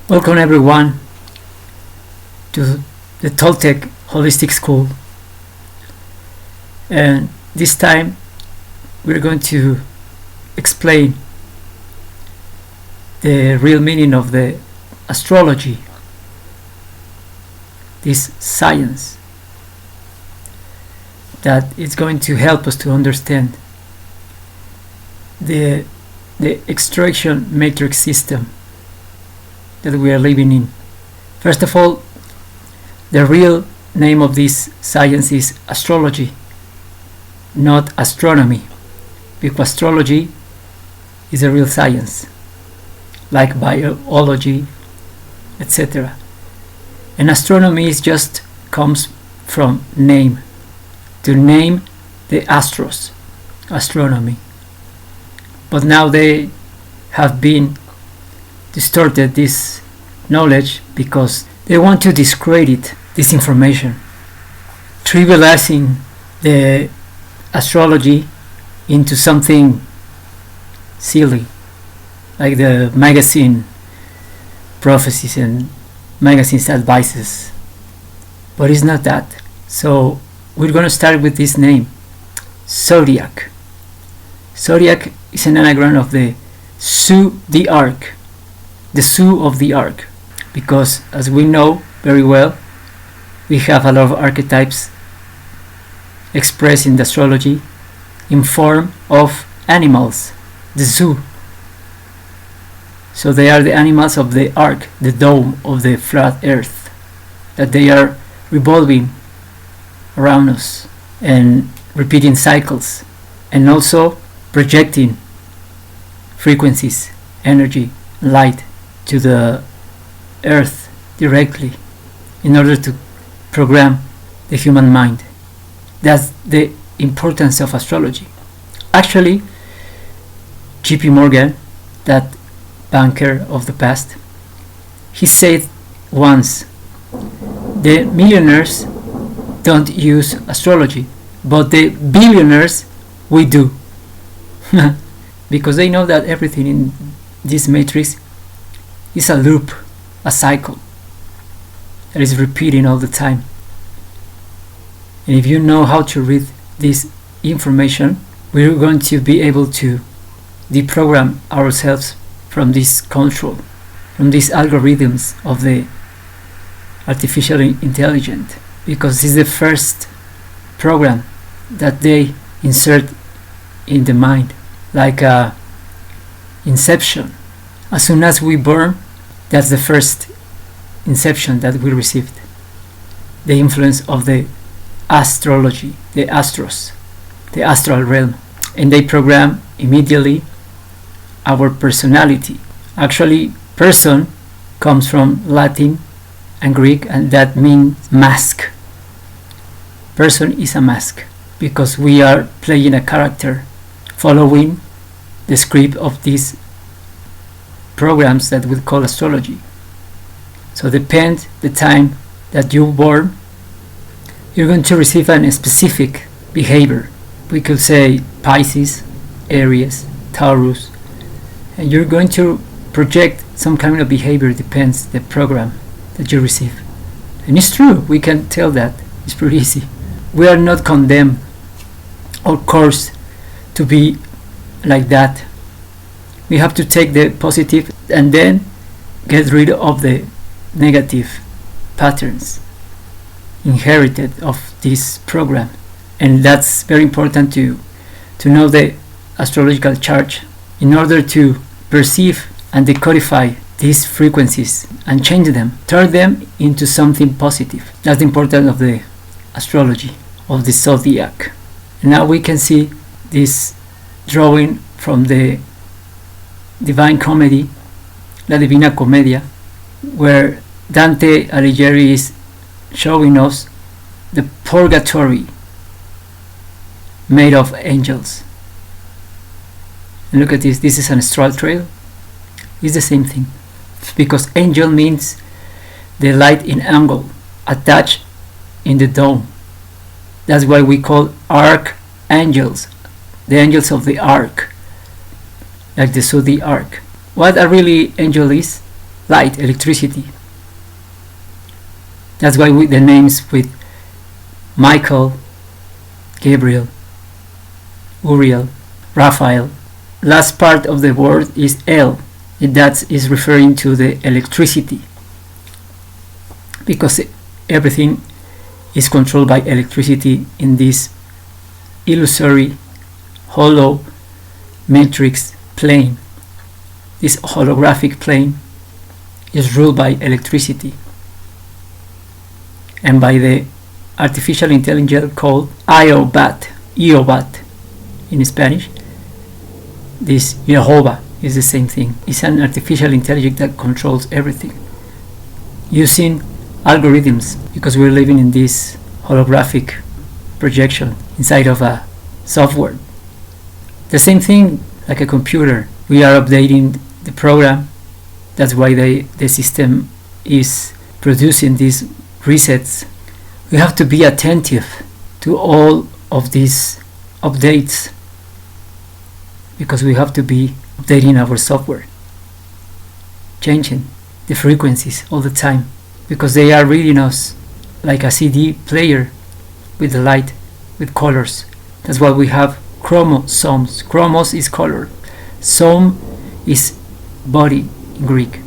Welcome everyone to the Toltec Holistic School, and this time we're going to explain the real meaning of the astrology, this science that is going to help us to understand the extraction matrix system that we are living in. First of all, the real name of this science is astrology, not astronomy, because astrology is a real science, like biology, etc. And astronomy is just comes from name, to name the astros, astronomy. But now they have been distorted this knowledge because they want to discredit this information, trivializing the astrology into something silly, like the magazine prophecies and magazines advices. But it's not that. So we're going to start with this name, Zodiac. Zodiac is an anagram of the Su, the arc, the Su of the arc, because as we know very well, we have a lot of archetypes expressed in the astrology in form of animals, the zoo. So they are the animals of the arc, the dome of the flat earth, that they are revolving around us and repeating cycles, and also projecting frequencies, energy, light to the earth directly in order to program the human mind. That's the importance of astrology. Actually, J.P. Morgan, that banker of the past, he said once, the millionaires don't use astrology, but the billionaires we do. Because they know that everything in this matrix is a loop, a cycle that is repeating all the time. And if you know how to read this information, we're going to be able to deprogram ourselves from this control, from these algorithms of the artificial intelligence, because this is the first program that they insert in the mind, like a inception. As soon as we born, that's the first inception that we received, the influence of the astrology, the astros, the astral realm, and they program immediately our personality. Actually, person comes from Latin and Greek, and that means mask. Person is a mask because we are playing a character following the script of these programs that we call astrology. So depend the time that you born, you're going to receive a specific behavior. We could say Pisces, Aries, Taurus, and you're going to project some kind of behavior, depends the program that you receive. And it's true, we can tell that, it's pretty easy. We are not condemned or cursed to be like that. We have to take the positive and then get rid of the negative patterns inherited of this program. And that's very important to know the astrological chart in order to perceive and decodify these frequencies and change them, turn them into something positive. That's the importance of the astrology, of the zodiac. And now we can see this drawing from the Divine Comedy, La Divina Comedia, where Dante Alighieri is showing us the purgatory made of angels. And look at this, this is an astral trail. It's the same thing, because angel means the light in angle attached in the dome. That's why we call archangels, the angels of the ark, like the Sudi ark. What a really angel is, light, electricity. That's why the names with Michael, Gabriel, Uriel, Raphael. Last part of the word is El. That is referring to the electricity, because everything is controlled by electricity in this illusory, hollow matrix plane. This holographic plane is ruled by electricity and by the artificial intelligence called Iobat in Spanish. This Jehovah is the same thing. It's an artificial intelligence that controls everything using algorithms, because we're living in this holographic projection inside of a software. The same thing like a computer. We are updating the program. That's why the system is producing these resets. We have to be attentive to all of these updates, because we have to be updating our software, changing the frequencies all the time, because they are reading us like a CD player with the light, with colors. That's why we have chromosomes. Chromos is color, som is body in Greek,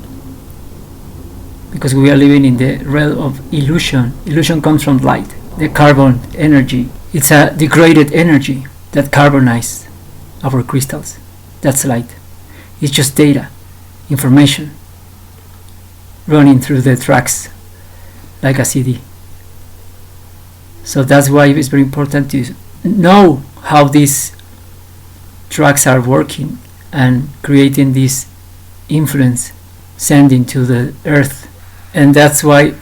because we are living in the realm of illusion. Illusion comes from light, the carbon energy. It's a degraded energy that carbonized our crystals. That's light. It's just data, information running through the tracks like a CD. So that's why it's very important to know how these tracks are working and creating this influence sending to the earth. And that's why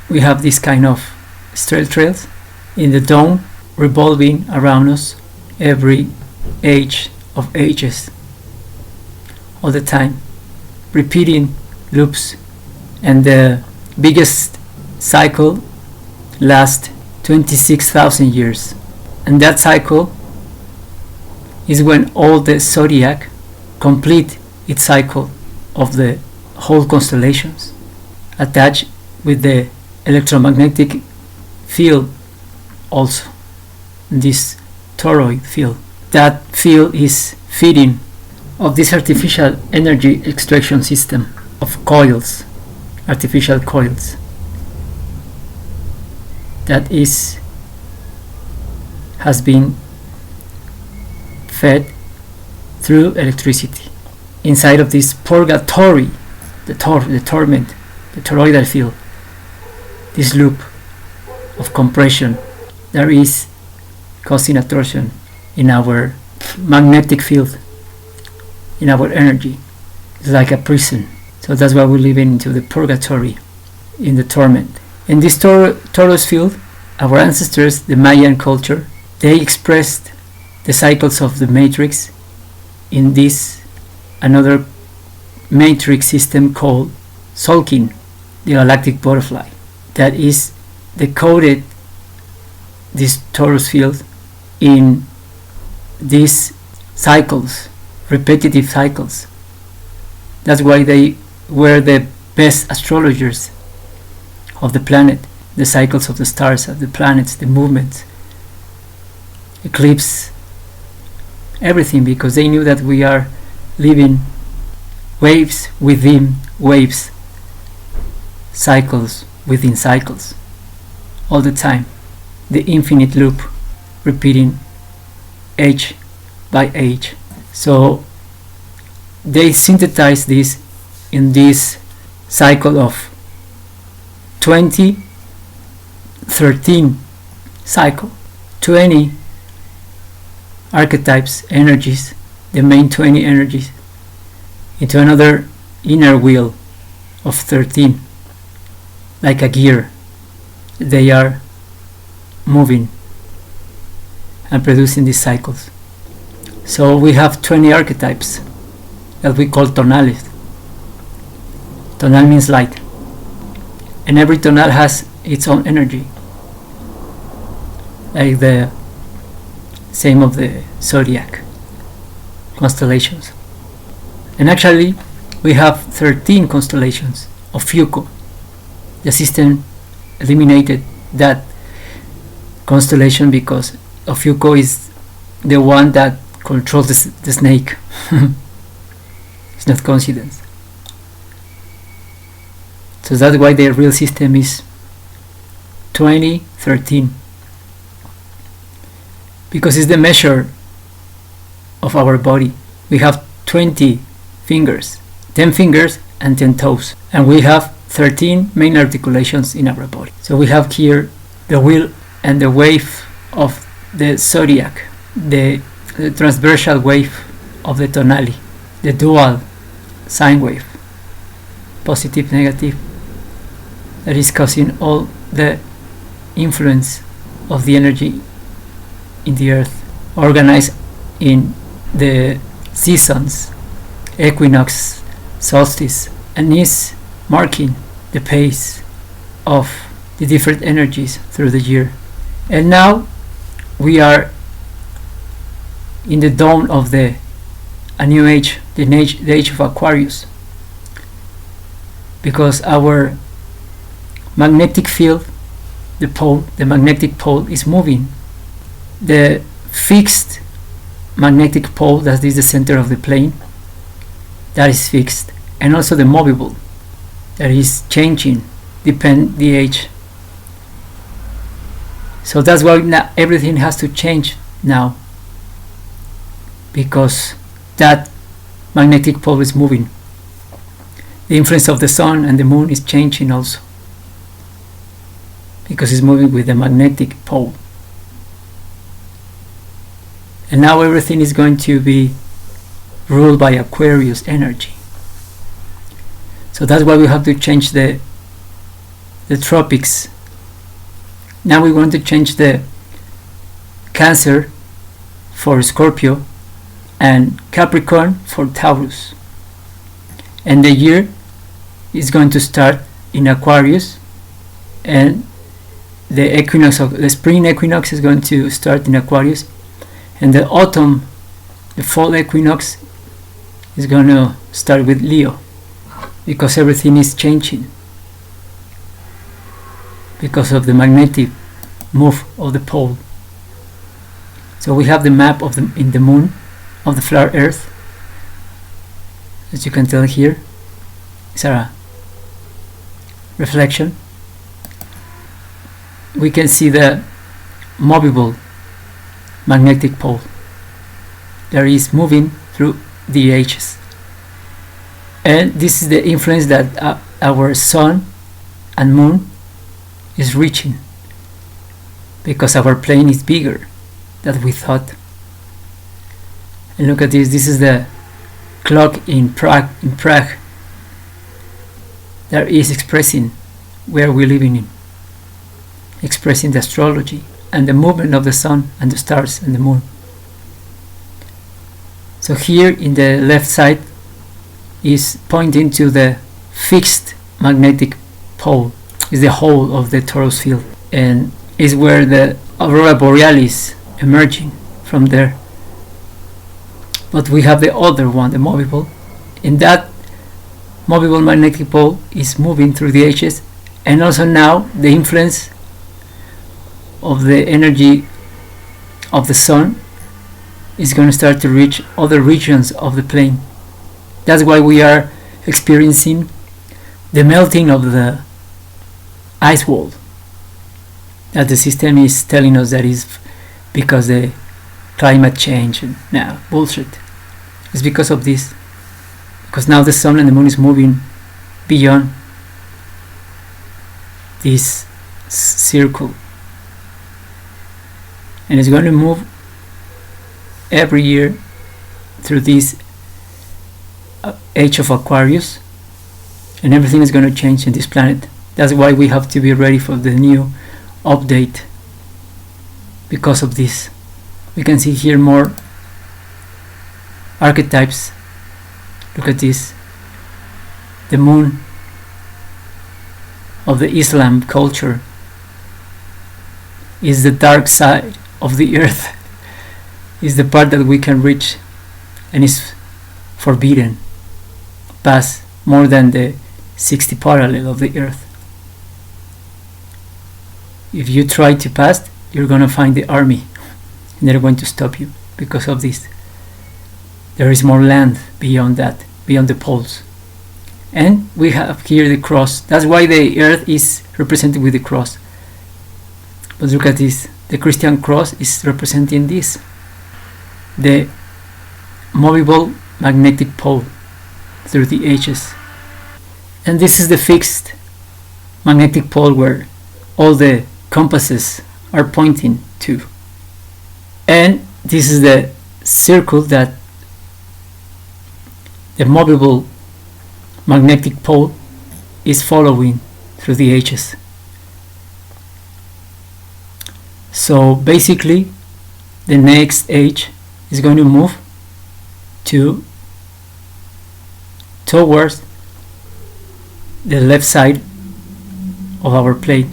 we have this kind of trails in the dome revolving around us every age of ages, all the time, repeating loops. And the biggest cycle lasts 26,000 years. And that cycle is when all the zodiac complete its cycle of the whole constellations, attached with the electromagnetic field also, this toroid field. That field is feeding of this artificial energy extraction system of coils, artificial coils, that has been fed through electricity inside of this purgatory, the torment, the toroidal field, this loop of compression that is causing a torsion in our magnetic field, in our energy. It's like a prison. So that's why we live into the purgatory, in the torment. In this torus field, our ancestors, the Mayan culture, they expressed the cycles of the matrix in this another matrix system called Sulking, the galactic butterfly, that is decoded this torus field in these cycles, repetitive cycles. That's why they were the best astrologers of the planet, the cycles of the stars, of the planets, the movements, eclipse, everything, because they knew that we are living waves within waves, cycles within cycles, all the time, the infinite loop repeating age by age. So they synthesize this in this cycle of 2013 cycle, 20 archetypes, energies, the main 20 energies, into another inner wheel of 13, like a gear. They are moving and producing these cycles. So we have 20 archetypes that we call tonales. Tonal means light, and every tonal has its own energy, like the same of the zodiac constellations. And actually we have 13 constellations of Fuco. The system eliminated that constellation because Fuco is the one that controls the snake. It's not coincidence. So that's why the real system is 2013, because it's the measure of our body. We have 20 fingers, 10 fingers and 10 toes, and we have 13 main articulations in our body. So we have here the wheel and the wave of the zodiac, the transversal wave of the tonali, the dual sine wave, positive, negative, that is causing all the influence of the energy in the earth, organized in the seasons, equinox, solstice, and is marking the pace of the different energies through the year. And now we are in the dawn of a new age, the age of Aquarius, because our magnetic field, the magnetic pole is moving. The fixed magnetic pole, that is the center of the plane, that is fixed, and also the movable, that is changing, depend the age. So that's why now everything has to change now, because that magnetic pole is moving. The influence of the sun and the moon is changing also, because it's moving with the magnetic pole. And now everything is going to be ruled by Aquarius energy. So that's why we have to change the tropics. Now we want to change the Cancer for Scorpio and Capricorn for Taurus. And the year is going to start in Aquarius, and the equinox of the spring equinox is going to start in Aquarius, and the autumn, the fall equinox, is going to start with Leo, because everything is changing because of the magnetic move of the pole. So we have the map of in the moon of the flower Earth, as you can tell here. It's a reflection. We can see the movable magnetic pole that is moving through the ages, and this is the influence that our sun and moon is reaching, because our plane is bigger than we thought. And look at this. This is the clock in Prague that is expressing where we're living in, expressing the astrology and the movement of the sun and the stars and the moon. So here in the left side is pointing to the fixed magnetic pole, is the whole of the torus field, and is where the aurora borealis emerging from there. But we have the other one, the movable, and that movable magnetic pole is moving through the ages, and also now the influence of the energy of the sun is going to start to reach other regions of the plane. That's why we are experiencing the melting of the ice wall, that the system is telling us that is because the climate change. Now bullshit. It's because of this, because now the sun and the moon is moving beyond this circle, and it's going to move every year through this age of Aquarius, and everything is going to change in this planet. That's why we have to be ready for the new update. Because of this, we can see here more archetypes. Look at this. The moon of the Islam culture is the dark side of the earth, is the part that we can reach and is forbidden pass more than the 60 parallel of the Earth. If you try to pass, you're gonna find the army, and they're going to stop you because of this. There is more land beyond that, beyond the poles. And we have here the cross. That's why the Earth is represented with the cross. But look at this. The Christian cross is representing this. The movable magnetic pole through the ages. And this is the fixed magnetic pole where all the compasses are pointing to. And this is the circle that the movable magnetic pole is following through the ages. So basically the next age is going to move towards the left side of our plate.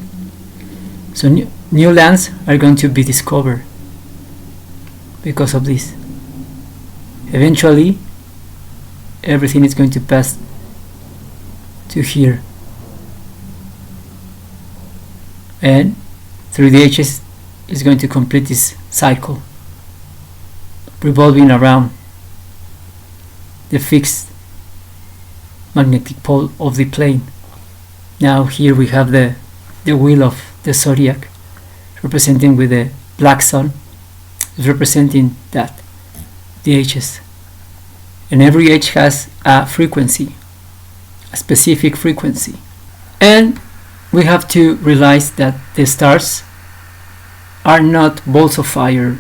So new lands are going to be discovered because of this. Eventually everything is going to pass to here, and through the ages is going to complete this cycle, revolving around the fixed magnetic pole of the plane. Now here we have the wheel of the zodiac, representing with the black sun, representing that, the ages. And every age has a frequency, a specific frequency. And we have to realize that the stars are not balls of fire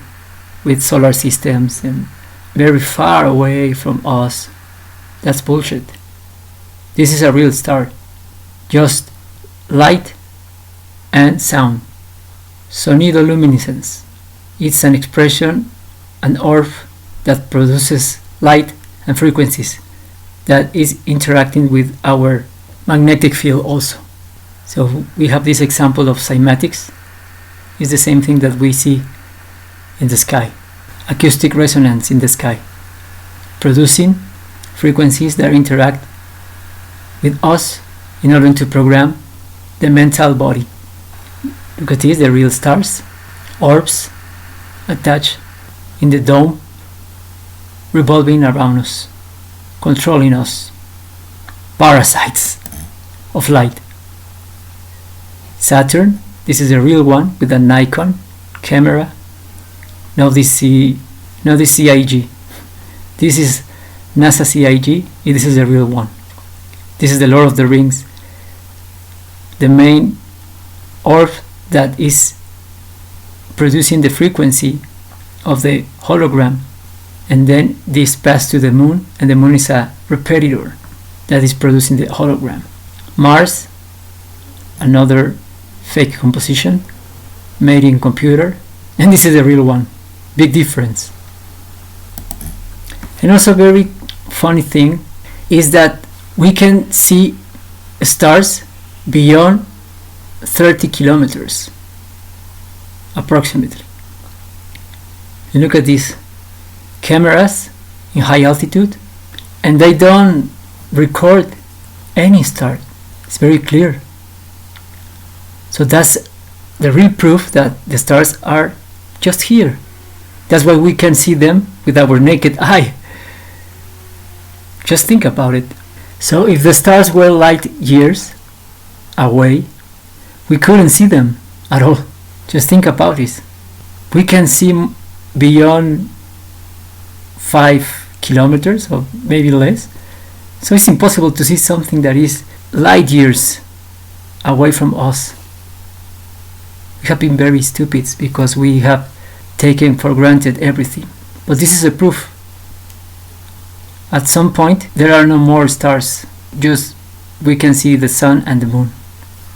with solar systems and very far away from us. That's bullshit. This is a real star, just light and sound. Sonidoluminescence. It's an expression, an orb that produces light and frequencies that is interacting with our magnetic field also. So we have this example of cymatics. It's the same thing that we see in the sky. Acoustic resonance in the sky, producing frequencies that interact with us in order to program the mental body. Look at this, the real stars, orbs attached in the dome, revolving around us, controlling us, parasites of light. Saturn, this is a real one with a Nikon camera. Now this CIG. This is NASA CIG. This is a real one. This is the Lord of the Rings, the main orb that is producing the frequency of the hologram, and then this pass to the moon, and the moon is a repetitor that is producing the hologram. Mars, another fake composition made in computer, and this is the real one. Big difference. And also a very funny thing is that we can see stars beyond 30 kilometers approximately. And look at these cameras in high altitude, and they don't record any star. It's very clear. So that's the real proof that the stars are just here. That's why we can see them with our naked eye. Just think about it. So if the stars were light years away, we couldn't see them at all. Just think about this. We can see beyond 5 kilometers or maybe less. So it's impossible to see something that is light years away from us. We have been very stupid because we have taken for granted everything. But this is a proof. At some point there are no more stars, just we can see the sun and the moon.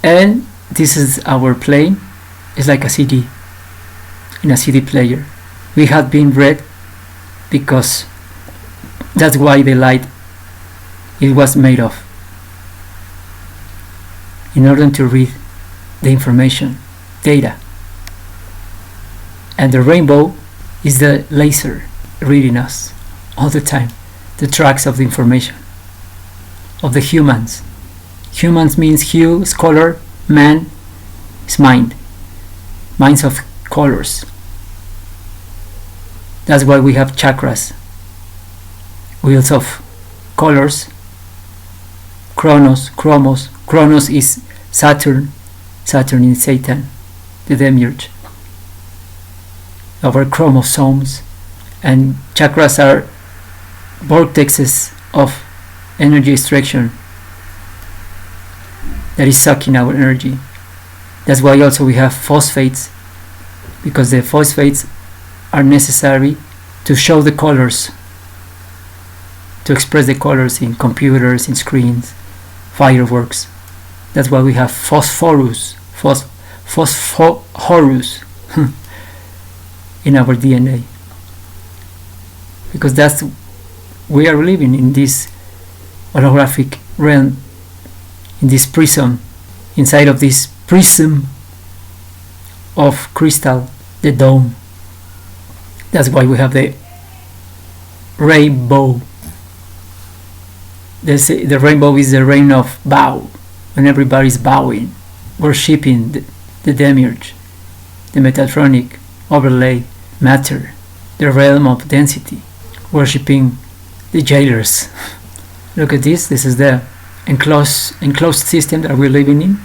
And this is our plane. It's like a CD in a CD player. We have been read because that's why the light it was made of, in order to read the information, data. And the rainbow is the laser reading us all the time, the tracks of the information. of the humans. Humans means hue is color, man is mind. Minds of colors. That's why we have chakras. Wheels of colors. Chronos, chromos. Chronos is Saturn. Saturn is Satan, the demiurge. Our chromosomes. And chakras are vortexes of energy extraction that is sucking our energy. That's why also we have phosphates, because the phosphates are necessary to show the colors, to express the colors in computers, in screens, fireworks. That's why we have phosphorus in our DNA, because that's we are living in this holographic realm, in this prism, inside of this prism of crystal, the dome. That's why we have the rainbow. The rainbow is the rain of bow, when everybody's bowing, worshipping the demiurge, the metatronic overlay matter, the realm of density, worshipping the jailers. Look at this. This is the enclosed system that we're living in,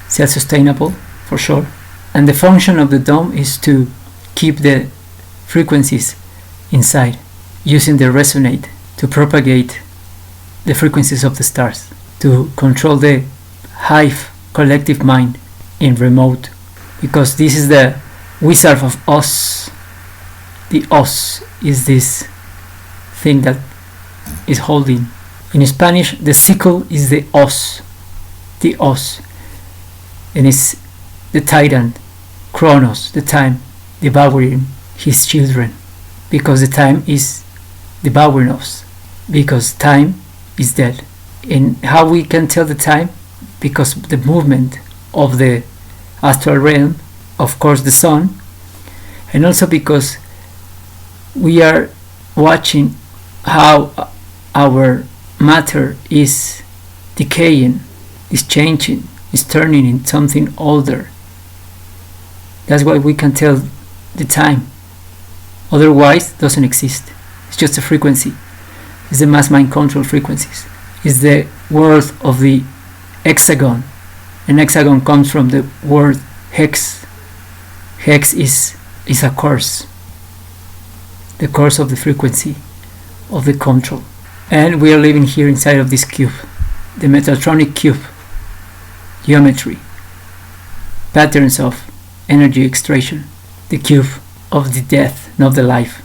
self-sustainable for sure. And the function of the dome is to keep the frequencies inside, using the resonate to propagate the frequencies of the stars, to control the Hive collective mind in remote, because this is the wizard of Oz. The Oz is this thing that is holding. In Spanish, the sickle is the Oz, and it's the Titan, Kronos, the time, devouring his children, because the time is devouring us, because time is dead. And how we can tell the time? Because the movement of the astral realm, of course the sun, and also because we are watching how our matter is decaying, is changing, is turning into something older. That's why we can tell the time. Otherwise, it doesn't exist. It's just a frequency. It's the mass mind control frequencies. It's the word of the hexagon. An hexagon comes from the word hex. Hex is a course. The course of the frequency of the control. And we are living here inside of this cube, the Metatronic cube, geometry, patterns of energy extraction, the cube of the death, not the life.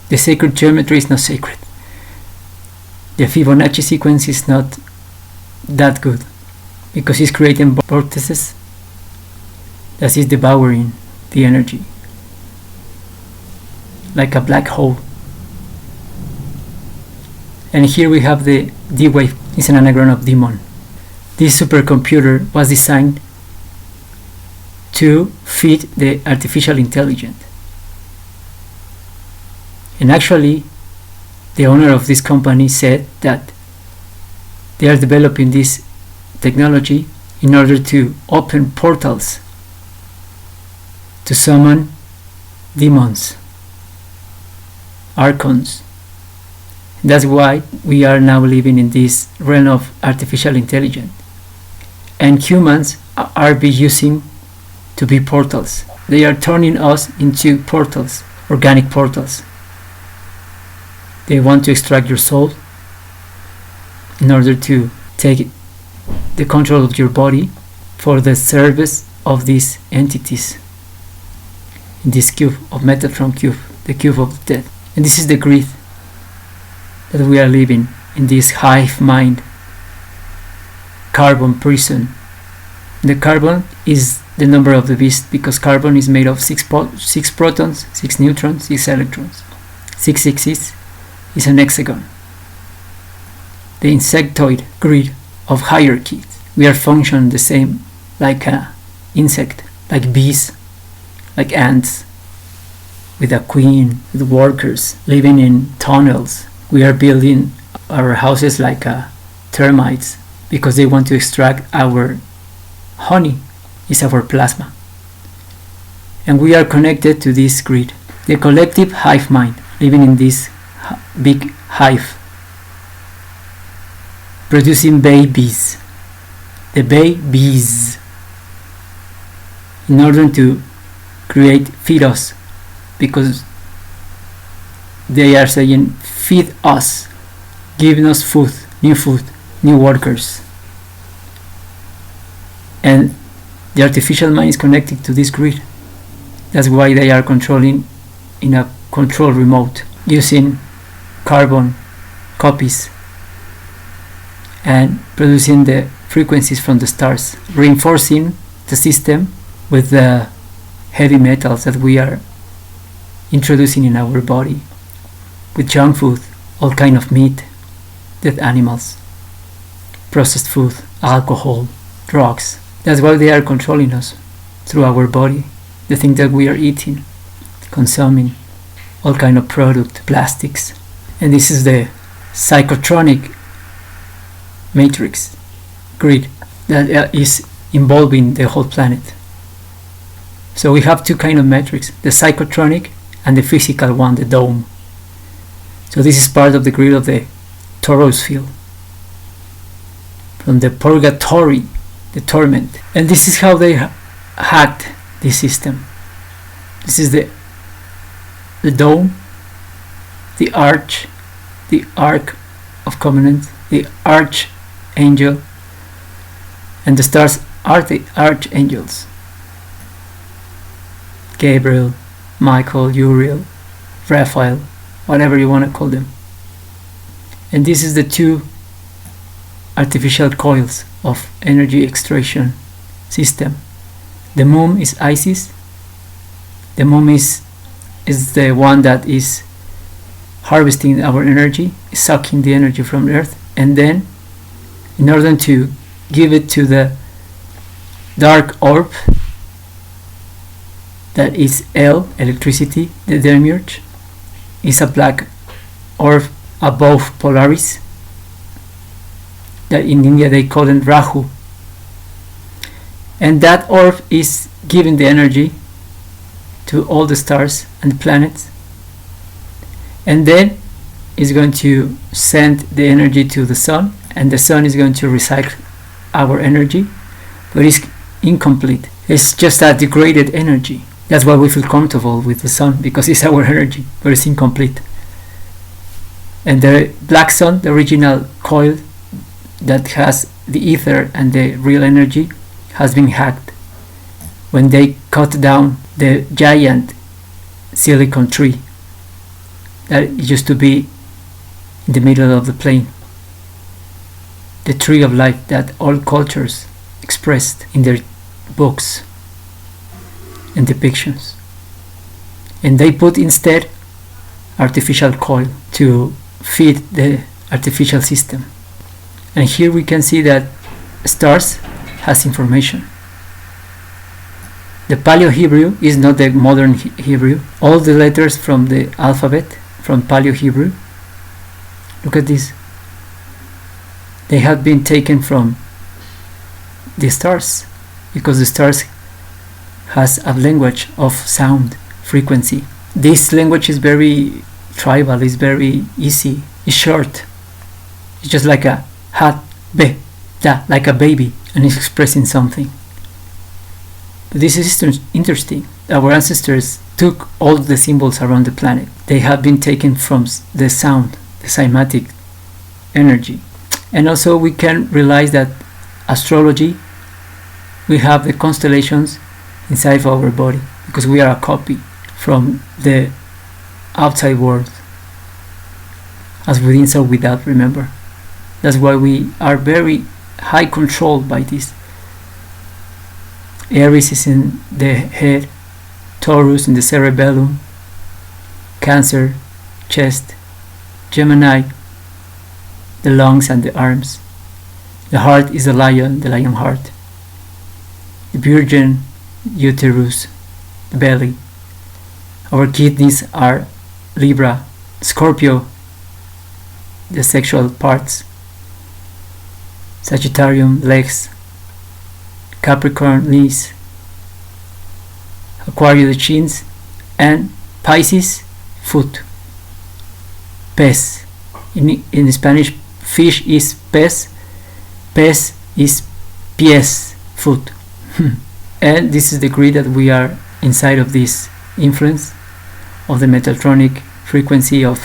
The sacred geometry is not sacred. The Fibonacci sequence is not that good, because it's creating vortices that is devouring the energy like a black hole. And here we have the D-wave. It's an anagram of demon. This supercomputer was designed to feed the artificial intelligence. And actually, the owner of this company said that they are developing this technology in order to open portals to summon demons, archons. That's why we are now living in this realm of artificial intelligence. And humans are be using to be portals. They are turning us into portals, organic portals. They want to extract your soul in order to take the control of your body for the service of these entities in this cube of Metatron cube, the cube of the dead. And this is the greed that we are living in this hive mind, carbon prison. The carbon is the number of the beast, because carbon is made of 6 protons, 6 neutrons, 6 electrons. 666 is an hexagon. The insectoid grid of hierarchy. We are function the same like an insect, like bees, like ants, with a queen, with workers living in tunnels. We are building our houses like a termites because they want to extract our honey, is our plasma. And we are connected to this grid, the collective hive mind, living in this big hive, producing babies, the babies, in order to feed us, because they are saying, feed us, giving us food, new workers. And the artificial mind is connected to this grid. That's why they are controlling in a control remote, using carbon copies and producing the frequencies from the stars, reinforcing the system with the heavy metals that we are introducing in our body, with junk food, all kind of meat, dead animals, processed food, alcohol, drugs. That's why they are controlling us through our body, the things that we are eating, consuming, all kind of product, plastics. And this is the psychotronic matrix grid that is involving the whole planet. So we have two kind of matrix, the psychotronic and the physical one, the dome. So this is part of the grid of the Taurus field, from the purgatory, the torment. And this is how they hacked this system. This is the dome, the arch, the ark of covenant, the archangel, and the stars are the archangels. Gabriel, Michael, Uriel, Raphael, whatever you want to call them. And this is the two artificial coils of energy extraction system. The moon is Isis. The moon is the one that is harvesting our energy, sucking the energy from the earth, and then in order to give it to the dark orb that is electricity, the demiurge, is a black orb above Polaris, that in India they call it Rahu. And that orb is giving the energy to all the stars and the planets, and then is going to send the energy to the sun, and the sun is going to recycle our energy, but it's incomplete. It's just a degraded energy. That's why we feel comfortable with the sun, because it's our energy, but it's incomplete. And the black sun, the original coil that has the ether and the real energy, has been hacked when they cut down the giant silicon tree that used to be in the middle of the plain, the tree of life that all cultures expressed in their books and depictions. And they put instead artificial coil to feed the artificial system. And here we can see that stars has information. The Paleo-Hebrew is not the modern Hebrew. All the letters from the alphabet from Paleo-Hebrew, look at this, they have been taken from the stars, because the stars has a language of sound, frequency. This language is very tribal, is very easy, it's short. It's just like a hat, be, da, like a baby, and it's expressing something. But this is interesting. Our ancestors took all the symbols around the planet. They have been taken from the sound, the cymatic energy. And also we can realize that astrology, we have the constellations inside of our body, because we are a copy from the outside world, as within so without, remember. That's why we are very high controlled by this. Aries is in the head, Taurus in the cerebellum, Cancer, chest, Gemini, the lungs and the arms. The heart is the lion heart. The Virgin, uterus, the belly. Our kidneys are Libra, Scorpio, the sexual parts. Sagittarius legs, Capricorn knees, Aquarius the chins, and Pisces foot. Pez. In Spanish, fish is pez. Pez is pies, foot. And this is the degree that we are inside of this influence of the metatronic frequency of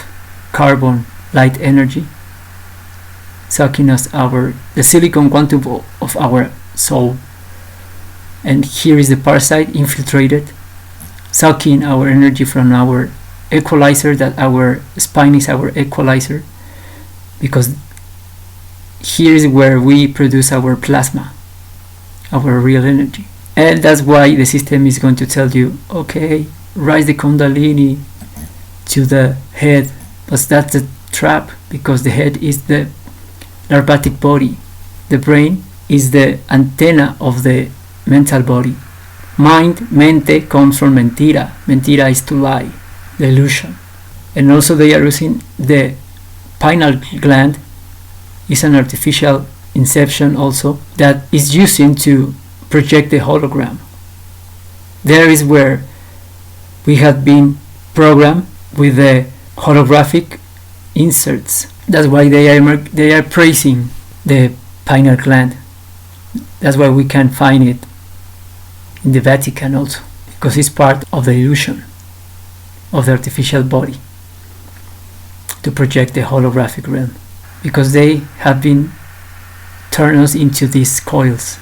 carbon light energy, sucking us the silicon quantum of our soul. And here is the parasite infiltrated, sucking our energy from our equalizer, that our spine is our equalizer, because here is where we produce our plasma, our real energy. And that's why the system is going to tell you, okay, rise the Kundalini to the head, but that's a trap, because the head is the larvatic body, the brain is the antenna of the mental body. Mind, mente, comes from mentira. Mentira is to lie, the illusion. And also they are using the pineal gland, is an artificial inception also, that is using to project the hologram. There is where we have been programmed with the holographic inserts. That's why they are praising the pineal gland. That's why we can find it in the Vatican also, because it's part of the illusion of the artificial body to project the holographic realm, because they have been turned us into these coils,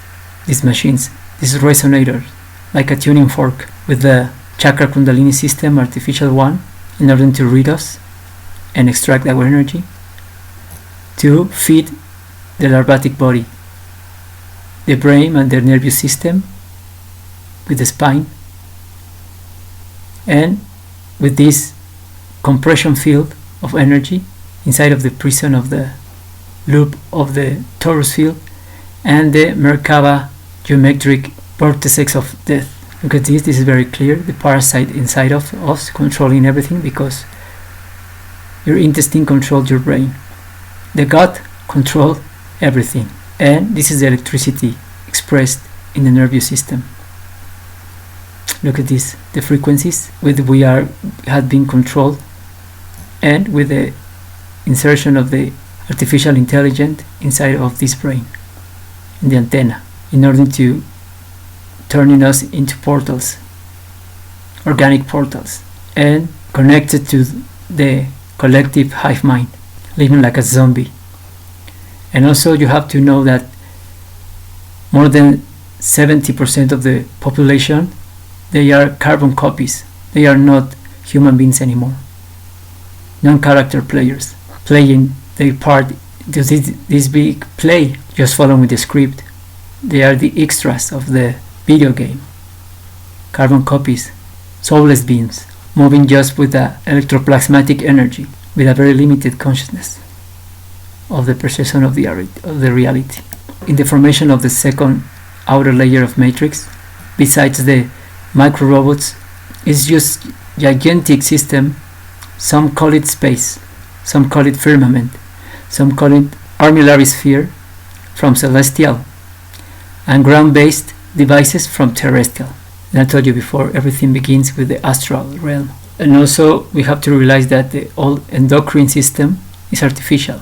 these machines, these resonators, like a tuning fork with the chakra kundalini system, artificial one, in order to read us and extract our energy to feed the larvatic body, the brain and the nervous system with the spine, and with this compression field of energy inside of the prison of the loop of the torus field and the Merkaba geometric vortex of death. Look at this is very clear, the parasite inside of us controlling everything, because your intestine controls your brain, the gut controls everything, and this is the electricity expressed in the nervous system. Look at this, the frequencies with we had been controlled, and with the insertion of the artificial intelligence inside of this brain, in the antenna, in order to turning us into portals, organic portals, and connected to the collective hive mind, living like a zombie. And also you have to know that more than 70% of the population, they are carbon copies. They are not human beings anymore. Non-character players playing their part. This big play, just following the script. They are the extras of the video game. Carbon copies, soulless beings, moving just with the electroplasmatic energy, with a very limited consciousness of the perception of the reality. In the formation of the second outer layer of matrix, besides the micro robots, is just gigantic system. Some call it space, some call it firmament, some call it armillary sphere from celestial, and ground-based devices from terrestrial. And I told you before, everything begins with the astral realm. And also we have to realize that the whole endocrine system is artificial,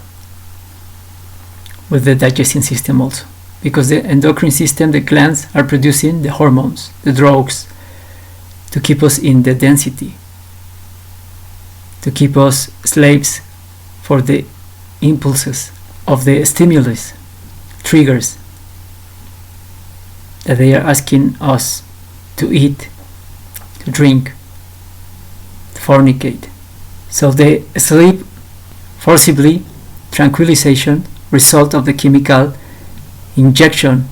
with the digestion system also, because the endocrine system, the glands are producing the hormones, the drugs, to keep us in the density, to keep us slaves for the impulses of the stimulus, triggers that they are asking us to eat, to drink, to fornicate. So they sleep forcibly, tranquilization, result of the chemical injection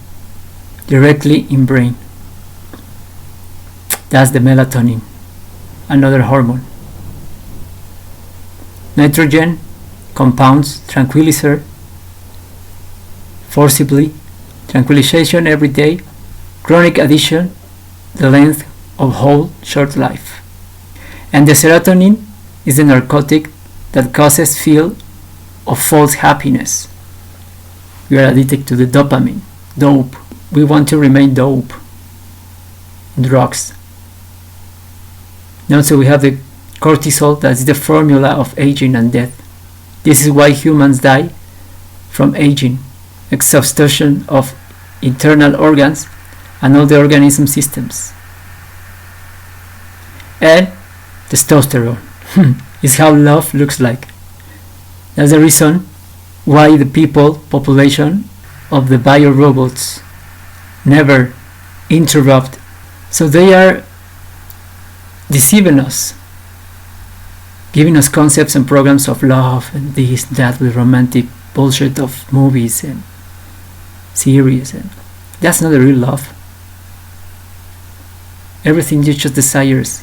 directly in brain. That's the melatonin, another hormone. Nitrogen compounds, tranquilizer, forcibly, tranquilization every day, chronic addiction, the length of whole short life. And the serotonin is the narcotic that causes feel of false happiness, We are addicted to the dopamine, dope. We want to remain dope. Drugs. And also we have the cortisol, that's the formula of aging and death. This is why humans die from aging, exhaustion of internal organs and all the organism systems. And testosterone is how love looks like. That's the reason why the population of the biorobots never interrupt. So they are deceiving us, giving us concepts and programs of love and this, that, with romantic bullshit of movies and series, and that's not the real love. Everything is just desires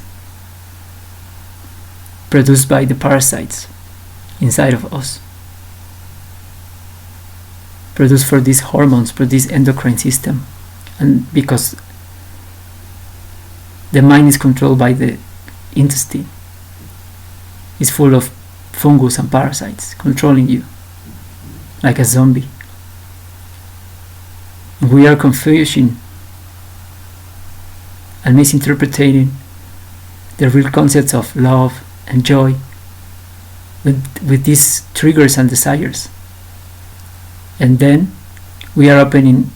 produced by the parasites inside of us, produced for these hormones, for this endocrine system, and because the mind is controlled by the intestine, it's full of fungus and parasites controlling you like a zombie. We are confusing and misinterpreting the real concepts of love and joy with these triggers and desires. And then we are opening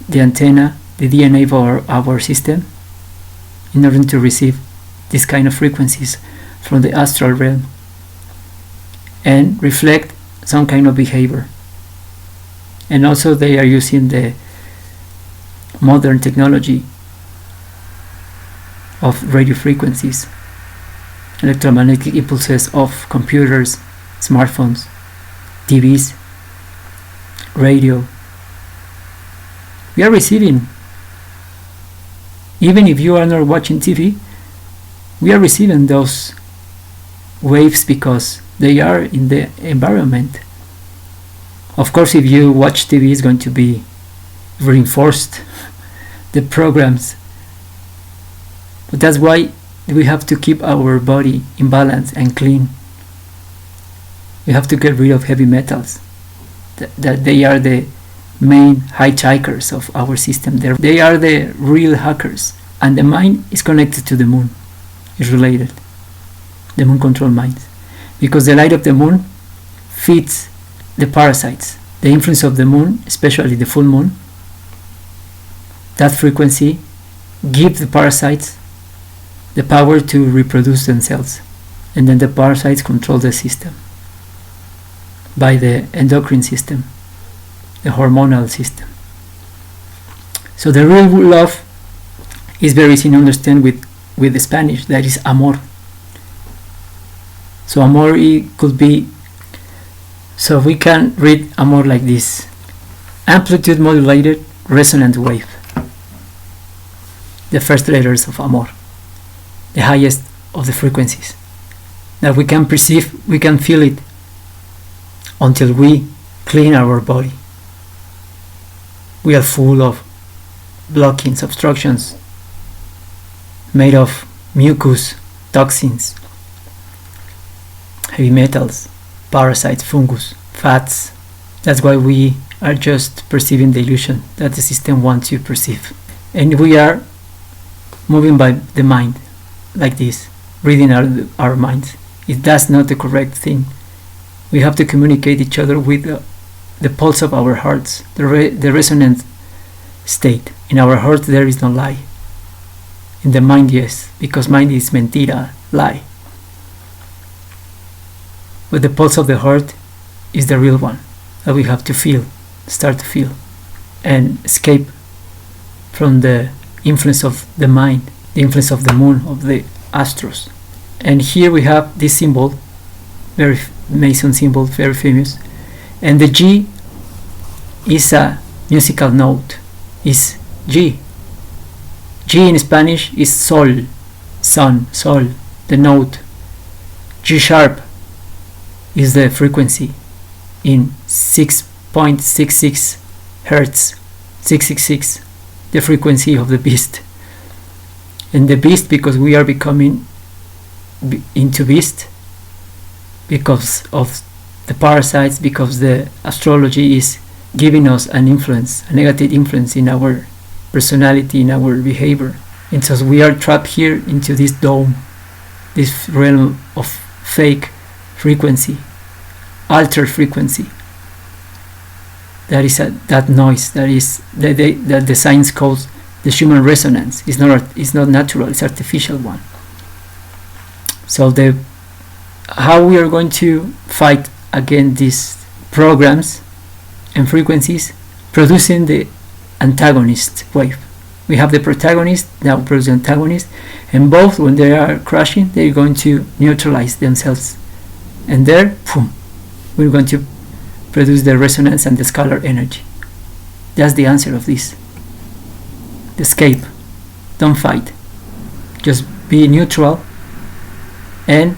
the antenna, the DNA of our system, in order to receive this kind of frequencies from the astral realm and reflect some kind of behavior. And also they are using the modern technology of radio frequencies, electromagnetic impulses of computers, smartphones, TVs, radio. We are receiving, even if you are not watching TV, we are receiving those waves because they are in the environment. Of course, if you watch TV, it's going to be reinforced, the programs. But that's why we have to keep our body in balance and clean. We have to get rid of heavy metals. That they are the main hijackers of our system. They are the real hackers. And the mind is connected to the moon. It's related. The moon control minds. Because the light of the moon feeds the parasites. The influence of the moon, especially the full moon, that frequency gives the parasites the power to reproduce themselves. And then the parasites control the system by the endocrine system, the hormonal system. So the real love is very easy to understand with the Spanish, that is amor. So amor, it could be, so we can read amor like this: amplitude modulated resonant wave. The first letters of amor, the highest of the frequencies that we can perceive, we can feel it until we clean our body. We are full of blockings, obstructions, made of mucus, toxins, heavy metals, parasites, fungus, fats. That's why we are just perceiving the illusion that the system wants you to perceive. And we are moving by the mind, like this, reading our minds. That's not the correct thing. We have to communicate each other with the pulse of our hearts, the resonant state. In our hearts there is no lie. In the mind, yes, because mind is mentira, lie. But the pulse of the heart is the real one that we have to feel, start to feel, and escape from the influence of the mind, the influence of the moon, of the astros. And here we have this symbol, very Mason symbol, very famous, and the G is a musical note, is G. G in Spanish is sol, sun, sol, the note. G sharp is the frequency in 6.66 hertz, 666, the frequency of the beast. And the beast, because we are becoming into beast, because of the parasites, because the astrology is giving us an influence, a negative influence in our personality, in our behavior. And so we are trapped here into this dome, this realm of fake frequency, altered frequency. That is that noise that is that the science calls the human resonance. It's not natural, it's artificial one. So how we are going to fight against these programs and frequencies, producing the antagonist wave. We have the protagonist, now produce the antagonist, and both, when they are crashing, they're going to neutralize themselves. And there, boom, we're going to produce the resonance and the scalar energy. That's the answer of this. Escape. Don't fight. Just be neutral and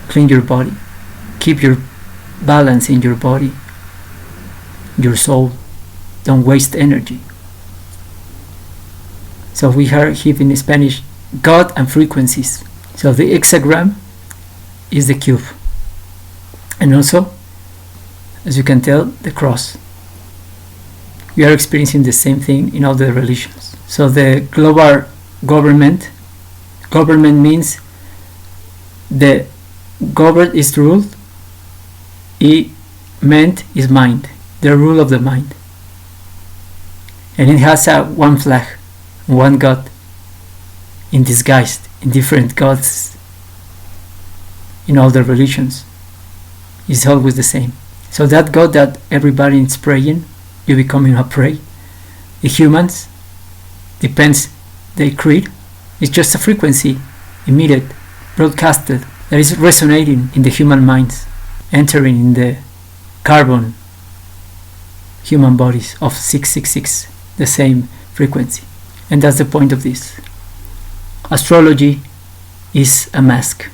clean your body. Keep your balance in your body, your soul. Don't waste energy. So we are here in Spanish, God and frequencies. So the hexagram is the cube. And also, as you can tell, the cross. We are experiencing the same thing in all the religions. So the global government means the governed is ruled, meant is mind, the rule of the mind. And it has one flag, one God, in disguised, in different gods in all the religions. It's always the same. So that God that everybody is praying, you becoming a prey. The humans, depends their creed, it's just a frequency, immediate, broadcasted, that is resonating in the human minds, entering in the carbon human bodies of 666, the same frequency. And that's the point of this. Astrology is a mask.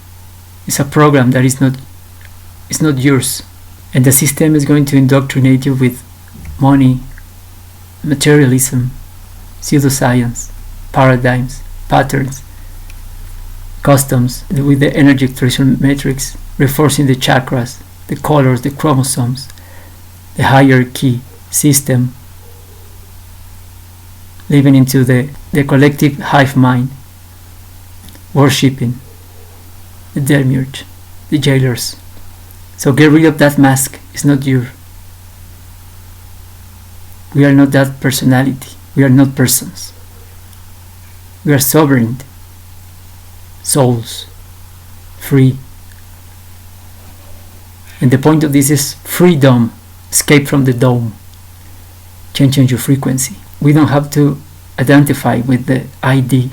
It's a program that is not yours. And the system is going to indoctrinate you with money, materialism, pseudoscience, paradigms, patterns, customs, with the energy extraction matrix, reinforcing the chakras, the colors, the chromosomes, the hierarchy system, living into the collective hive mind, worshipping the demiurge, the jailers. So get rid of that mask. It's not you. We are not that personality. We are not persons. We are sovereign souls, free. And the point of this is freedom. Escape from the dome. Changing your frequency. We don't have to identify with the ID,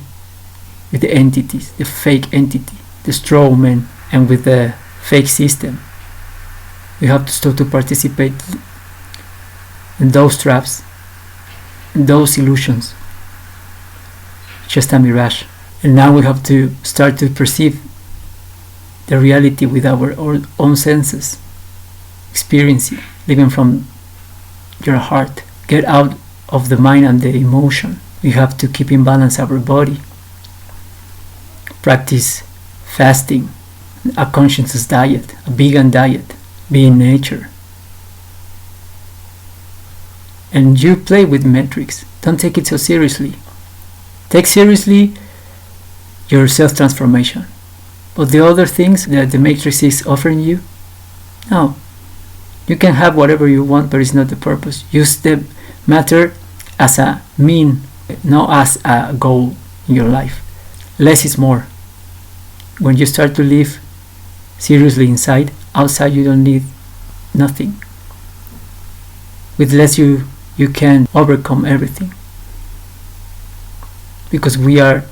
with the entities, the fake entity, the straw man, and with the fake system. We have to start to participate in those traps, in those illusions. Just a mirage. And now we have to start to perceive the reality with our own senses, experiencing, living from your heart. Get out of the mind and the emotion. We have to keep in balance our body. Practice fasting, a conscious diet, a vegan diet, be in nature. And you play with metrics. Don't take it so seriously. Take seriously your self-transformation. But the other things that the matrix is offering you, no. You can have whatever you want, but it's not the purpose. Use the matter as a mean, not as a goal in your life. Less is more. When you start to live seriously inside, outside you don't need nothing. With less you can overcome everything. Because we are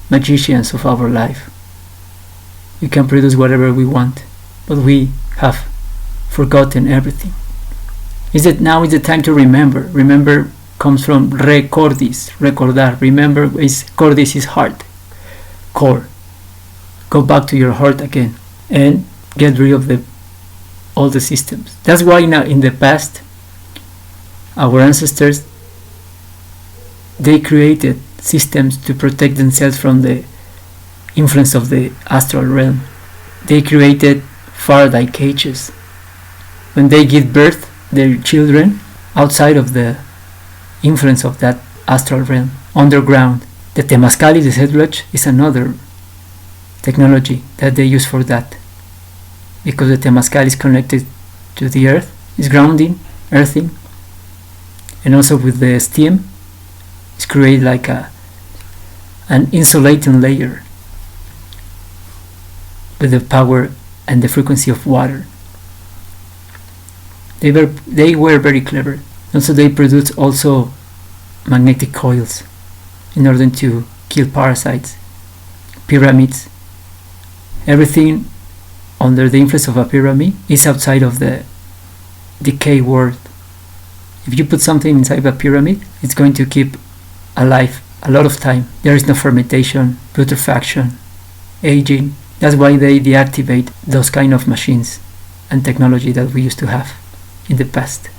magicians of our life. We can produce whatever we want, but we have forgotten everything. Now is the time to remember. Remember comes from recordis, recordar. Remember cordis is heart, core. Go back to your heart again and get rid of all the systems. That's why now in the past, our ancestors, they created systems to protect themselves from the influence of the astral realm. They created Faraday cages. When they give birth, their children outside of the influence of that astral realm, underground. The Temazcal, the Sedlech, is another technology that they use for that, because the Temazcal is connected to the earth, is grounding, earthing, and also with the steam, it's create like an insulating layer with the power and the frequency of water. They were very clever. Also, they produced also magnetic coils in order to kill parasites, pyramids. Everything under the influence of a pyramid is outside of the decay world. If you put something inside a pyramid, it's going to keep alive a lot of time. There is no fermentation, putrefaction, aging. That's why they deactivate those kind of machines and technology that we used to have in the past.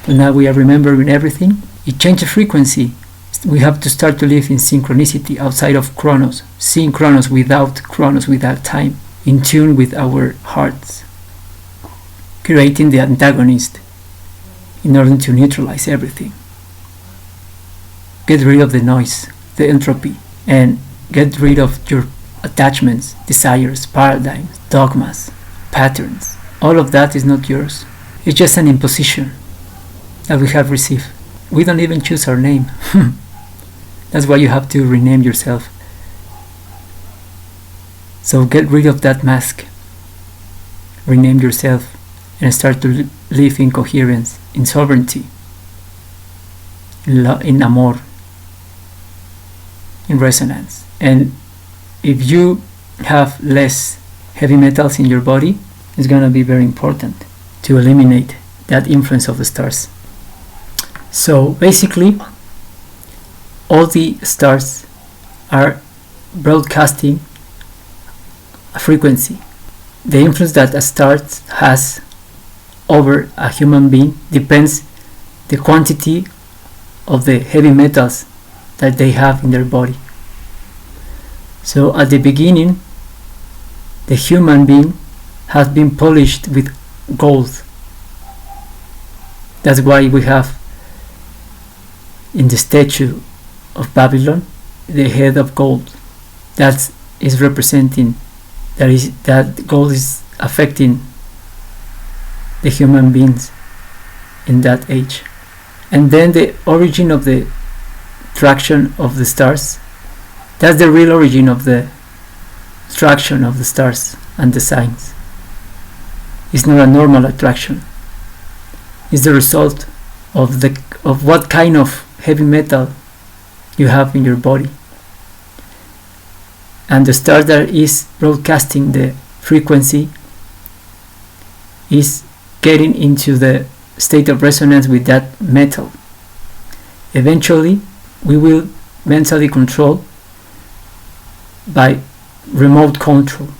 But now we are remembering everything. It changed the frequency. We have to start to live in synchronicity outside of Chronos, seeing Chronos, without time, in tune with our hearts, creating the antagonist in order to neutralize everything. Get rid of the noise, the entropy, and get rid of your attachments, desires, paradigms, dogmas, patterns. All of that is not yours. It's just an imposition that we have received. We don't even choose our name. That's why you have to rename yourself. So get rid of that mask. Rename yourself and start to live in coherence, in sovereignty, in amor, in resonance. And if you have less heavy metals in your body, it's going to be very important to eliminate that influence of the stars. So basically, all the stars are broadcasting a frequency. The influence that a star has over a human being depends the quantity of the heavy metals that they have in their body. So at the beginning, the human being has been polished with gold. That's why we have in the statue of Babylon the head of gold. That is representing that gold is affecting the human beings in that age. And then the origin of the traction of the stars, that's the real origin of the traction of the stars and the signs. It's not a normal attraction. It's the result of what kind of heavy metal you have in your body. And the star that is broadcasting the frequency is getting into the state of resonance with that metal. Eventually, we will mentally control by remote control.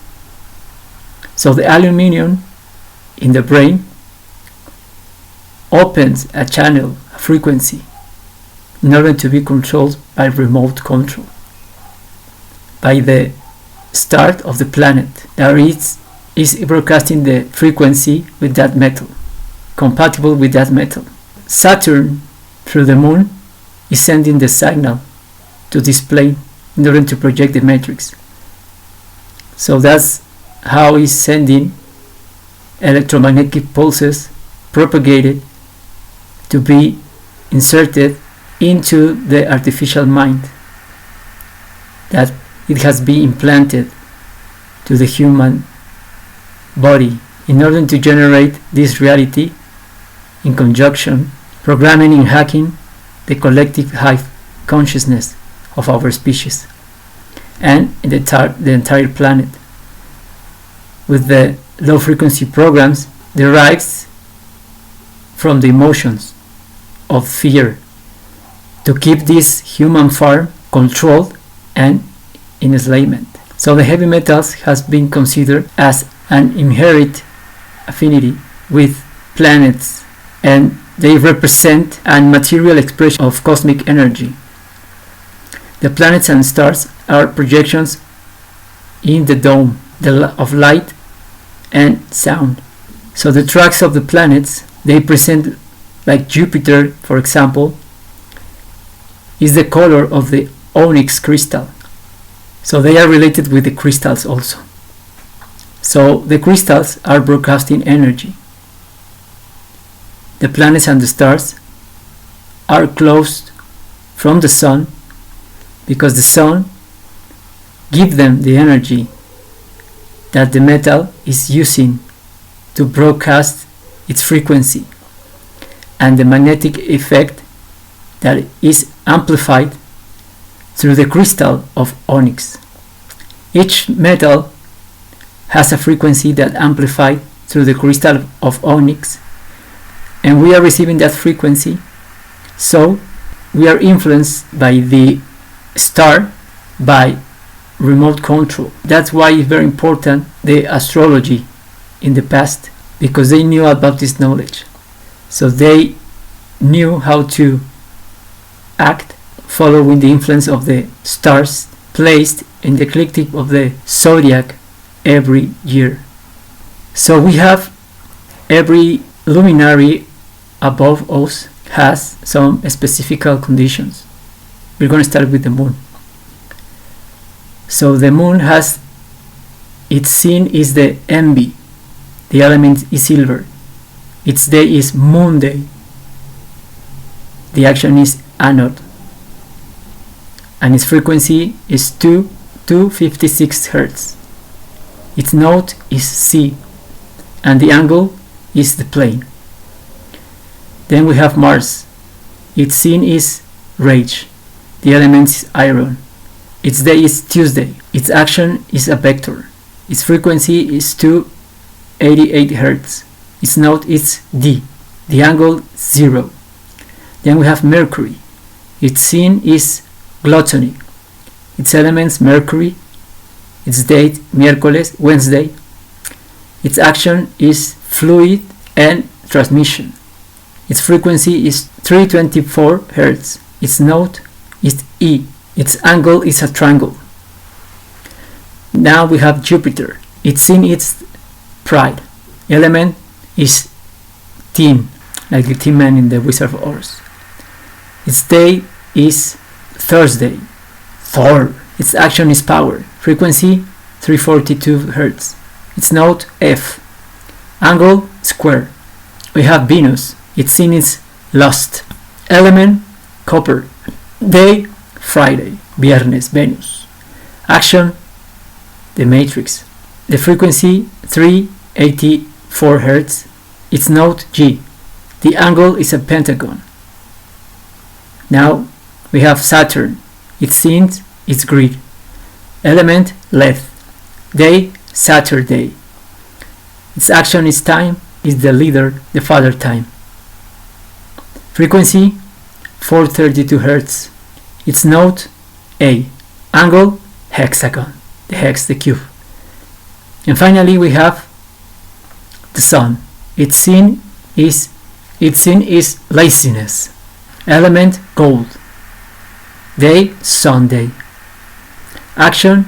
So the aluminum in the brain opens a channel, a frequency, in order to be controlled by remote control, by the start of the planet that is broadcasting the frequency with that metal, compatible with that metal. Saturn, through the moon, is sending the signal to this plane in order to project the matrix. So that's how it's sending electromagnetic pulses propagated to be inserted into the artificial mind, that it has been implanted to the human body in order to generate this reality in conjunction, programming and hacking the collective hive consciousness of our species and the entire planet, with the low frequency programs derives from the emotions of fear, to keep this human farm controlled and in enslavement. So the heavy metals has been considered as an inherent affinity with planets, and they represent a material expression of cosmic energy. The planets and stars are projections in the dome of light and sound. So the tracks of the planets They present, like Jupiter, for example, is the color of the onyx crystal. So they are related with the crystals also. So the crystals are broadcasting energy. The planets and the stars are close from the sun because the sun gives them the energy that the metal is using to broadcast its frequency, and the magnetic effect that is amplified through the crystal of onyx. Each metal has a frequency that amplified through the crystal of onyx, and we are receiving that frequency, so we are influenced by the star by remote control. That's why it's very important, the astrology in the past, because they knew about this knowledge. So they knew how to act following the influence of the stars placed in the ecliptic of the zodiac every year. So we have every luminary above us has some specific conditions. We're going to start with the moon. So the moon has, its sign is the envy. The element is silver. Its day is moon day. The action is anode. And its frequency is 256 Hertz. Its note is C. And the angle is the plane. Then we have Mars. Its sign is rage. The element is iron. Its day is Tuesday. Its action is a vector. Its frequency is 288 Hertz. Its note is D. The angle 0. Then we have Mercury. Its sign is gluttony. Its elements Mercury. Its date miércoles, Wednesday. Its action is fluid and transmission. Its frequency is 324 Hertz. Its note is E. Its angle is a triangle. Now we have Jupiter. Its sign is pride. Element is tin, like the Tin Man in the Wizard of Oz. Its day is Thursday. Thor. Its action is power. Frequency 342 Hertz. Its note F. Angle square. We have Venus. Its sign is lust. Element copper. Day Friday. Viernes, Venus. Action the Matrix. The frequency 384 Hertz. Its note G. The angle is a pentagon. Now we have Saturn. Its sign is grid. Element lead. Day Saturday. Its action is time, is the leader, the father time. Frequency 432 Hertz. Its note A. Angle hexagon. The hex, the cube. And finally we have the Sun. Its sign is laziness. Element gold. Day Sunday. Action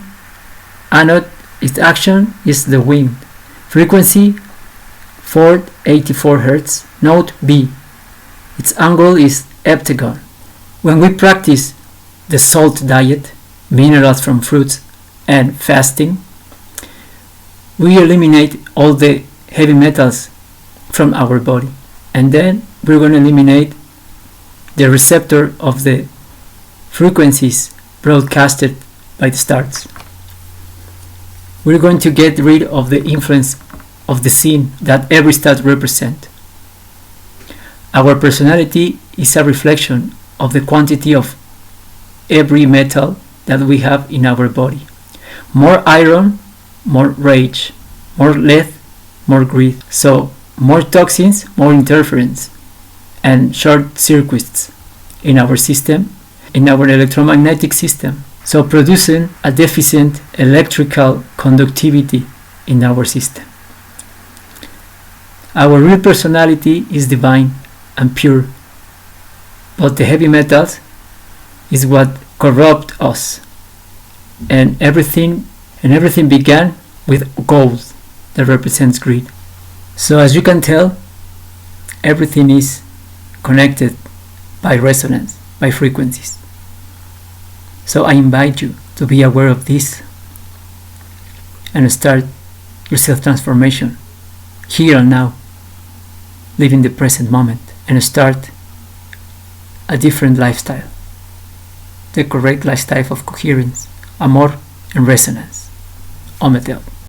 anode. Its action is the wind. Frequency 484 Hertz. Note B. Its angle is heptagon. When we practice the salt diet, minerals from fruits, and fasting, we eliminate all the heavy metals from our body, and then we're going to eliminate the receptor of the frequencies broadcasted by the stars. We're going to get rid of the influence of the sign that every star represents. Our personality is a reflection of the quantity of every metal that we have in our body. More iron, more rage. More lead, more greed. So more toxins, more interference, and short circuits in our system, in our electromagnetic system. So producing a deficient electrical conductivity in our system. Our real personality is divine and pure, but the heavy metals is what corrupt us, and everything began with gold that represents greed. So as you can tell, Everything is connected by resonance, by frequencies. So I invite you to be aware of this and start your self-transformation here and now, live in the present moment, and start a different lifestyle, the correct lifestyle of coherence, amor, and resonance. Ometeot.